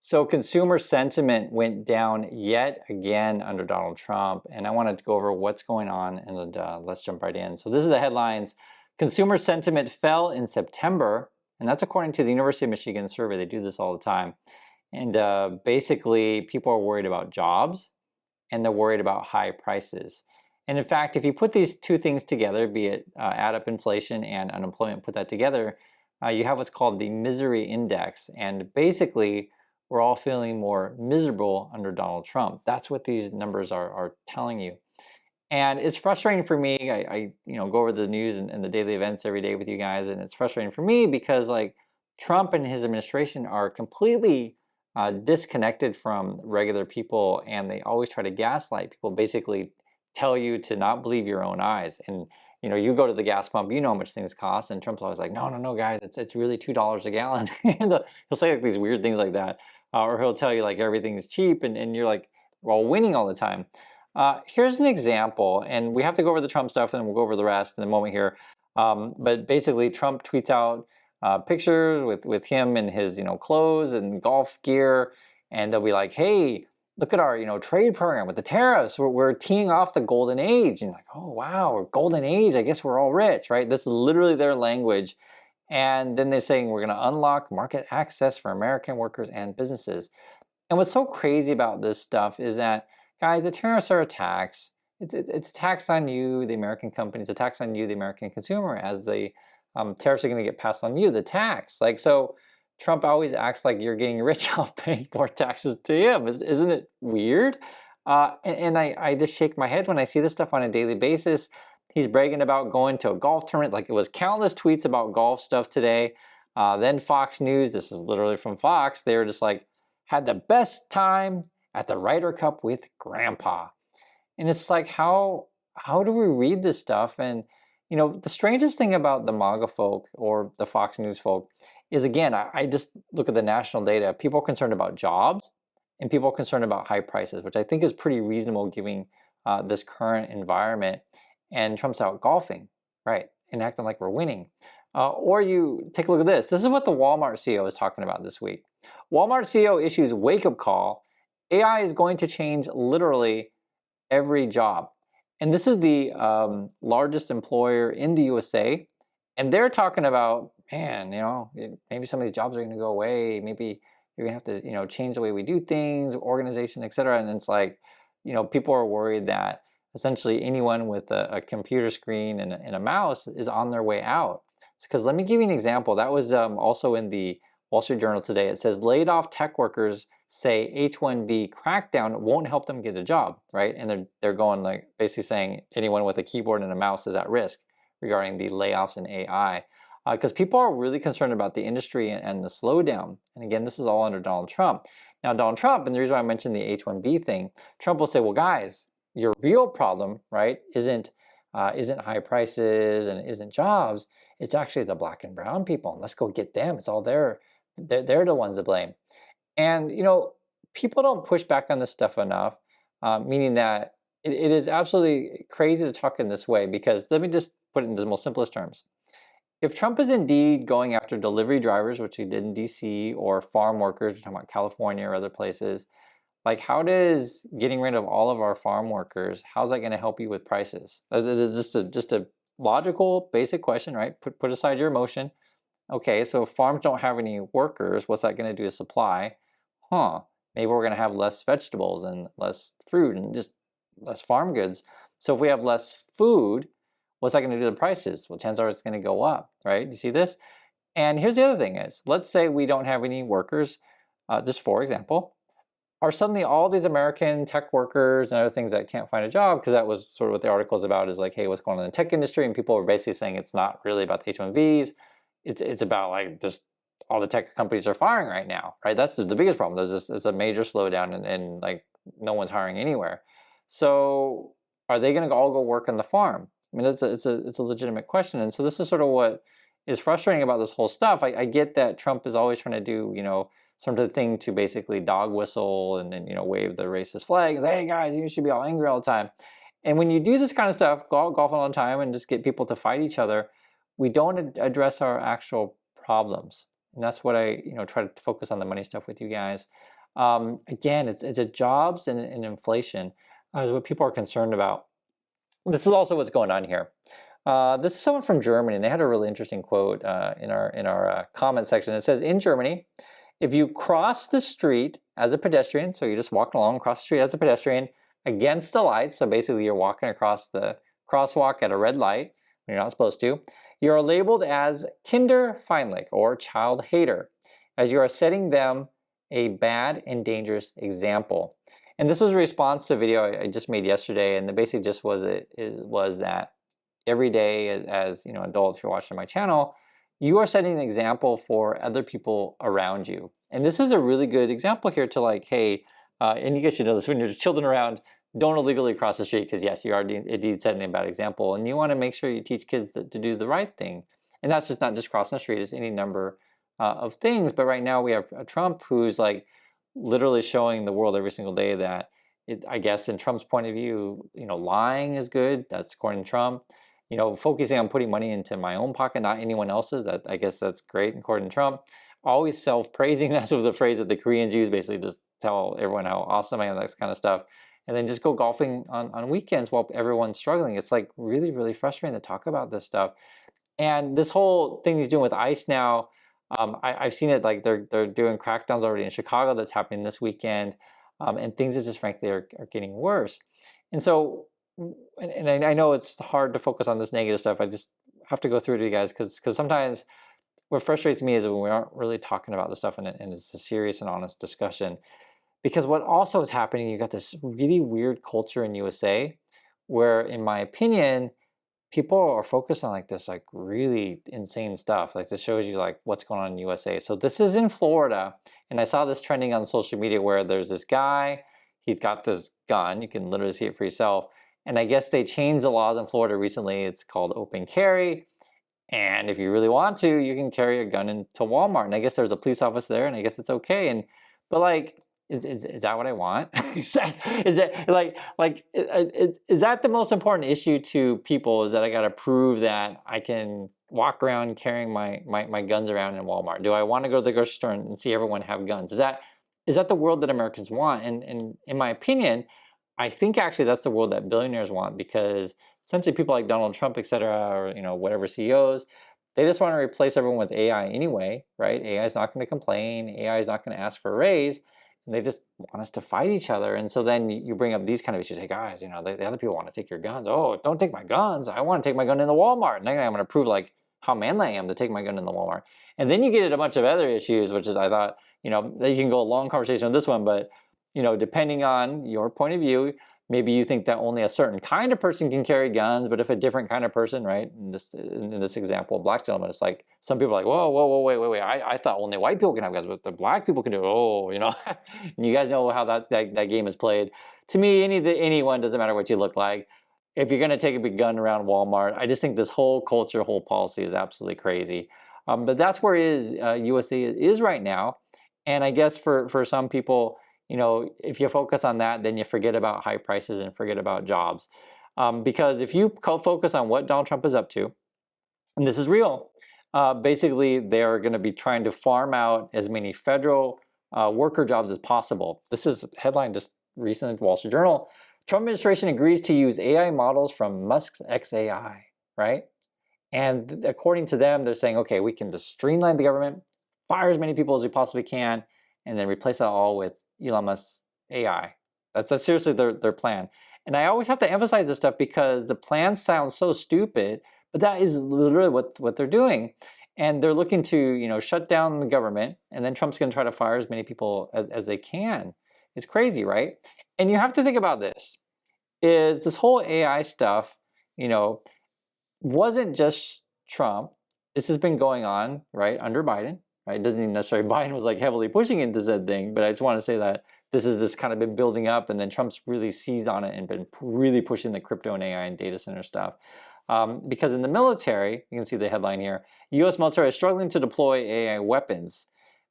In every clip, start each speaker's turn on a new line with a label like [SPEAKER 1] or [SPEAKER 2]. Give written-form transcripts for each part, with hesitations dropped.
[SPEAKER 1] So consumer sentiment went down yet again under Donald Trump, and I wanted to go over what's going on, and let's jump right in. So this is the headlines. Consumer sentiment fell in September, and that's according to the University of Michigan survey. They do this all the time. And basically, people are worried about jobs, and they're worried about high prices. And in fact, if you put these two things together, be it add up inflation and unemployment, put that together, you have what's called the misery index. And basically, we're all feeling more miserable under Donald Trump. That's what these numbers are telling you. And it's frustrating for me. I go over the news and the daily events every day with you guys, and it's frustrating for me because like Trump and his administration are completely disconnected from regular people, and they always try to gaslight people. Basically, tell you to not believe your own eyes. And you go to the gas pump, you know how much things cost, and Trump's always like, no, no, no, guys, it's really $2 a gallon. And he'll say like these weird things like that, or he'll tell you like everything's cheap, and you're like, well, winning all the time. Here's an example, and we have to go over the Trump stuff, and then we'll go over the rest in a moment here. But basically, Trump tweets out pictures with him in his clothes and golf gear, and they'll be like, "Hey, look at our trade program with the tariffs. We're teeing off the golden age." And you're like, "Oh wow, golden age. I guess we're all rich, right?" This is literally their language. And then they're saying we're going to unlock market access for American workers and businesses. And what's so crazy about this stuff is that, guys, the tariffs are a tax. It's a tax on you, the American companies, a tax on you, the American consumer, as the tariffs are going to get passed on you, the tax. Like, so Trump always acts like you're getting rich off paying more taxes to him. Isn't it weird? And I just shake my head when I see this stuff on a daily basis. He's bragging about going to a golf tournament. Like, it was countless tweets about golf stuff today. Then Fox News, this is literally from Fox, they were just like, had the best time at the Ryder Cup with Grandpa. And it's like, how do we read this stuff? And the strangest thing about the MAGA folk or the Fox News folk is, again, I just look at the national data. People are concerned about jobs, and people are concerned about high prices, which I think is pretty reasonable given this current environment. And Trump's out golfing, right, and acting like we're winning. Or you take a look at this. This is what the Walmart CEO is talking about this week. Walmart CEO issues wake-up call. AI is going to change literally every job. And this is the largest employer in the USA. And they're talking about, man, maybe some of these jobs are going to go away. Maybe you're going to have to, change the way we do things, organization, et cetera. And it's like, people are worried that essentially anyone with a computer screen and a mouse is on their way out. Because let me give you an example. That was also in the Wall Street Journal today. It says laid off tech workers say H-1B crackdown won't help them get a job, right? And they're going like basically saying anyone with a keyboard and a mouse is at risk regarding the layoffs in AI. Because people are really concerned about the industry and the slowdown. And again, this is all under Donald Trump. Now, Donald Trump, and the reason why I mentioned the H-1B thing, Trump will say, well, guys, your real problem, right, isn't high prices and isn't jobs. It's actually the black and brown people. And let's go get them. It's all they're the ones to blame. And, people don't push back on this stuff enough, meaning that it is absolutely crazy to talk in this way, because let me just put it in the most simplest terms. If Trump is indeed going after delivery drivers, which he did in DC, or farm workers, we're talking about California or other places, like, how does getting rid of all of our farm workers, how's that going to help you with prices? It's just a logical, basic question, right? Put aside your emotion. Okay, so if farms don't have any workers, what's that going to do to supply? Maybe we're going to have less vegetables and less fruit and just less farm goods. So if we have less food, what's that going to do to the prices? Well, chances are it's going to go up, right? You see this? And here's the other thing is, let's say we don't have any workers, just for example, are suddenly all these American tech workers and other things that can't find a job, because that was sort of what the article is about, is like, hey, what's going on in the tech industry? And people are basically saying it's not really about the H-1Bs. It's about like just all the tech companies are firing right now, right? That's the biggest problem. It's a major slowdown, and like no one's hiring anywhere. So are they going to all go work on the farm? I mean, it's a legitimate question. And so this is sort of what is frustrating about this whole stuff. I get that Trump is always trying to do, some sort of thing to basically dog whistle and then, wave the racist flag and say, hey guys, you should be all angry all the time. And when you do this kind of stuff, go out golfing all the time and just get people to fight each other, we don't address our actual problems. And that's what I, try to focus on the money stuff with you guys. Again, it's a jobs and inflation is what people are concerned about. This is also what's going on here. This is someone from Germany, and they had a really interesting quote in our comment section. It says, in Germany, if you cross the street as a pedestrian, so you're just walking along across the street as a pedestrian against the lights, so basically you're walking across the crosswalk at a red light when you're not supposed to, you are labeled as Kinderfeindlich, or child hater, as you are setting them a bad and dangerous example. And this was a response to a video I just made yesterday, and the basic just was that every day as adults, if you're watching my channel, you are setting an example for other people around you. And this is a really good example here to like, hey, and you guys should know this, when there's children around, don't illegally cross the street, because yes, you are indeed setting a bad example, and you want to make sure you teach kids to do the right thing. And that's just not just crossing the street, it's any number of things. But right now we have Trump, who's like literally showing the world every single day that I guess in Trump's point of view, lying is good. That's according to Trump. Focusing on putting money into my own pocket, not anyone else's. That, I guess that's great according to Trump. Always self-praising. That's what the phrase that the Korean Jews basically just tell everyone how awesome I am, that kind of stuff. And then just go golfing on weekends while everyone's struggling. It's like really, really frustrating to talk about this stuff. And this whole thing he's doing with ICE now, I've seen it, like they're doing crackdowns already in Chicago that's happening this weekend. And things that just frankly are getting worse. And so, and I know it's hard to focus on this negative stuff. I just have to go through it to you guys, because sometimes what frustrates me is when we aren't really talking about the stuff and it's a serious and honest discussion. Because what also is happening, you got this really weird culture in USA where, in my opinion, people are focused on like this like really insane stuff. Like, this shows you like what's going on in USA. So this is in Florida, and I saw this trending on social media where there's this guy, he's got this gun, you can literally see it for yourself. And I guess they changed the laws in Florida recently. It's called open carry. And if you really want to, you can carry a gun into Walmart. And I guess there's a police officer there, and I guess it's okay. But like, is that what I want? is that the most important issue to people? Is that I got to prove that I can walk around carrying my guns around in Walmart? Do I want to go to the grocery store and see everyone have guns? Is that the world that Americans want? And in my opinion, I think actually that's the world that billionaires want, because essentially people like Donald Trump, et cetera, or whatever CEOs, they just want to replace everyone with AI anyway, right? AI is not going to complain. AI is not going to ask for a raise. And they just want us to fight each other. And so then you bring up these kind of issues. Hey guys, the other people want to take your guns. Oh, don't take my guns. I want to take my gun in the Walmart. And then I'm going to prove like how manly I am to take my gun in the Walmart. And then you get at a bunch of other issues, which is, I thought, that you can go a long conversation on this one, but depending on your point of view, maybe you think that only a certain kind of person can carry guns, but if a different kind of person, right? In this example, black gentleman, it's like some people are like, whoa, wait. I thought only white people can have guns, but the black people can do it. Oh, and you guys know how that game is played. To me, anyone, doesn't matter what you look like. If you're going to take a big gun around Walmart, I just think this whole culture, whole policy is absolutely crazy. But that's where USA is right now. And I guess for some people, if you focus on that, then you forget about high prices and forget about jobs. Because if you focus on what Donald Trump is up to, and this is real, basically they're going to be trying to farm out as many federal worker jobs as possible. This is a headline just recent, Wall Street Journal. Trump administration agrees to use AI models from Musk's XAI, right? And according to them, they're saying, okay, we can just streamline the government, fire as many people as we possibly can, and then replace that all with Elon Musk's AI. That's seriously their plan. And I always have to emphasize this stuff because the plan sounds so stupid, but that is literally what they're doing. And they're looking to, shut down the government, and then Trump's going to try to fire as many people as they can. It's crazy, right? And you have to think about this, is this whole AI stuff, wasn't just Trump. This has been going on, right, under Biden. Right? It doesn't even necessarily, Biden was like heavily pushing into said thing, but I just want to say that this is just kind of been building up, and then Trump's really seized on it and been really pushing the crypto and AI and data center stuff. Because in the military, you can see the headline here, U.S. military is struggling to deploy AI weapons,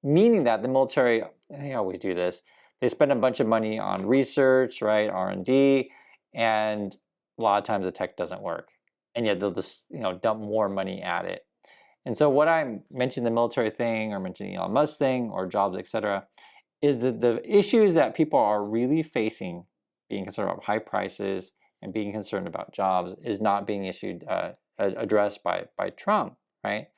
[SPEAKER 1] meaning that the military, they always do this, they spend a bunch of money on research, right, R&D, and a lot of times the tech doesn't work. And yet they'll just, dump more money at it. And so what I mentioned, the military thing, or mentioning Elon Musk thing, or jobs, etc., is that the issues that people are really facing, being concerned about high prices and being concerned about jobs, is not being addressed by Trump, right?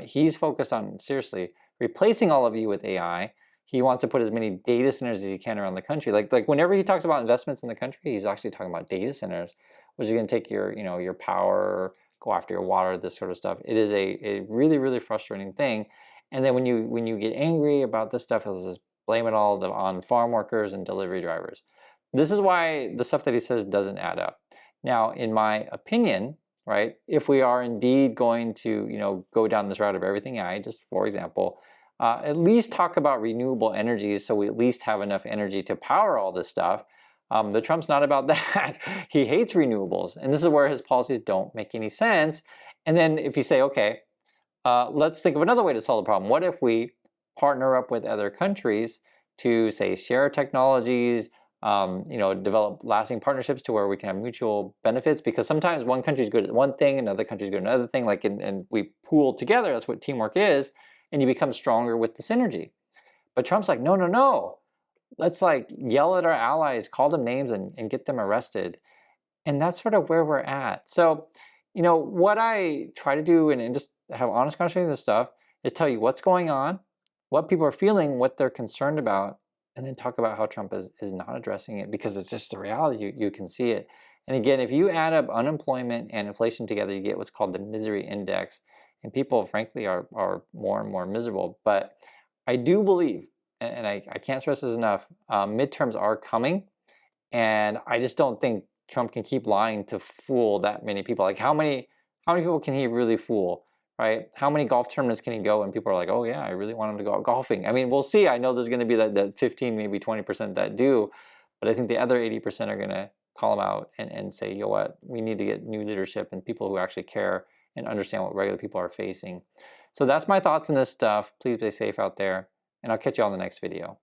[SPEAKER 1] He's focused on, seriously, replacing all of you with AI. He wants to put as many data centers as he can around the country. Like whenever he talks about investments in the country, he's actually talking about data centers, which is going to take your, your power, go after your water, this sort of stuff. It is a really, really frustrating thing. And then when you get angry about this stuff, he'll just blame it all on farm workers and delivery drivers. This is why the stuff that he says doesn't add up. Now, in my opinion, right, if we are indeed going to, go down this route of everything AI, just for example, at least talk about renewable energies so we at least have enough energy to power all this stuff. But Trump's not about that. He hates renewables, and this is where his policies don't make any sense. And then if you say, okay, let's think of another way to solve the problem. What if we partner up with other countries to, say, share technologies, develop lasting partnerships to where we can have mutual benefits? Because sometimes one country is good at one thing, another country is good at another thing, and we pool together. That's what teamwork is, and you become stronger with the synergy. But Trump's like, no, no, no. Let's yell at our allies, call them names, and get them arrested. And that's sort of where we're at. So, what I try to do and just have honest conversation with this stuff is tell you what's going on, what people are feeling, what they're concerned about, and then talk about how Trump is not addressing it, because it's just the reality. You can see it. And again, if you add up unemployment and inflation together, you get what's called the misery index. And people, frankly, are more and more miserable. But I do believe, and I can't stress this enough, midterms are coming. And I just don't think Trump can keep lying to fool that many people. Like how many people can he really fool, right? How many golf tournaments can he go and people are like, oh yeah, I really want him to go out golfing. I mean, we'll see. I know there's going to be that 15, maybe 20% that do, but I think the other 80% are going to call him out and say, you know what, we need to get new leadership and people who actually care and understand what regular people are facing. So that's my thoughts on this stuff. Please stay safe out there, and I'll catch you on the next video.